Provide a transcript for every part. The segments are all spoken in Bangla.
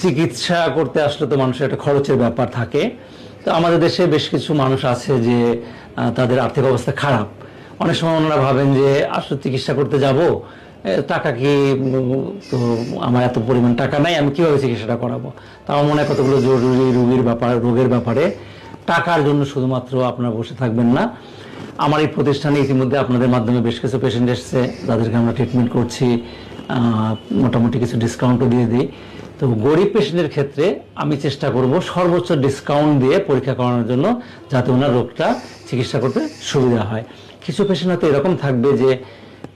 চিকিৎসা করতে আসলে তো মানুষের একটা খরচের ব্যাপার থাকে। তো আমাদের দেশে বেশ কিছু মানুষ আছে যে তাদের আর্থিক অবস্থা খারাপ। অনেক সময় ওনারা ভাবেন যে আসলে চিকিৎসা করতে যাব, টাকা কি তো আমার এত পরিমাণ টাকা নাই, আমি কিভাবে চিকিৎসাটা করাবো। তো আমার মনে হয় কতগুলো জরুরি রোগের ব্যাপারে টাকার জন্য শুধুমাত্র আপনারা বসে থাকবেন না। আমার এই প্রতিষ্ঠানে ইতিমধ্যে আপনাদের মাধ্যমে বেশ কিছু পেশেন্ট এসছে যাদেরকে আমরা ট্রিটমেন্ট করছি, মোটামুটি কিছু ডিসকাউন্টও দিয়ে দিই। তো গরিব পেশেন্টের ক্ষেত্রে আমি চেষ্টা করব সর্বোচ্চ ডিসকাউন্ট দিয়ে পরীক্ষা করানোর জন্য, যাতে ওনার রোগটা চিকিৎসা করতে সুবিধা হয়। কিছু পেশেন্ট হয়তো এরকম থাকবে যে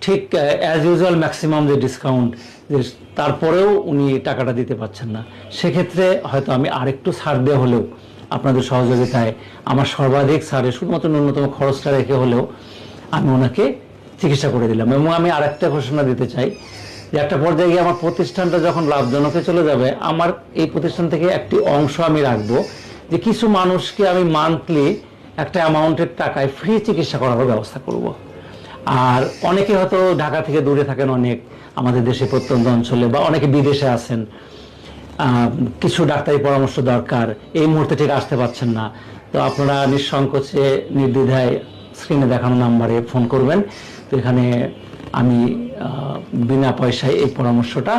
ঠিক অ্যাজ ইউজুয়াল ম্যাক্সিমাম যে ডিসকাউন্ট, তারপরেও উনি টাকাটা দিতে পারছেন না। সেক্ষেত্রে হয়তো আমি আরেকটু ছাড় দেওয়া হলেও আপনাদের সহযোগিতায় আমার সর্বাধিক ছাড়ে শুধুমাত্র ন্যূনতম খরচটা রেখে হলেও আমি ওনাকে চিকিৎসা করে দিলাম। এবং আমি আরেকটা ঘোষণা দিতে চাই যে একটা পর্যায়ে গিয়ে আমার প্রতিষ্ঠানটা যখন লাভজনকে চলে যাবে, আমার এই প্রতিষ্ঠান থেকে একটি অংশ আমি রাখবো, যে কিছু মানুষকে আমি মান্থলি একটা অ্যামাউন্টের টাকায় ফ্রি চিকিৎসা করার ব্যবস্থা করব। আর অনেকে হয়তো ঢাকা থেকে দূরে থাকেন, অনেক আমাদের দেশে প্রত্যন্ত অঞ্চলে, বা অনেকে বিদেশে আছেন, কিছু ডাক্তারি পরামর্শ দরকার, এই মুহূর্তে ঠিক আসতে পারছেন না। তো আপনারা নিঃসংকোচে নির্দ্বিধায় স্ক্রিনে দেখানো নাম্বারে ফোন করবেন। তো এখানে আমি বিনা পয়সায় এই পরামর্শটা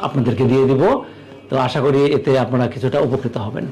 আপনাদেরকে দিয়ে দিব। তো আশা করি এতে আপনারা কিছুটা উপকৃত হবেন।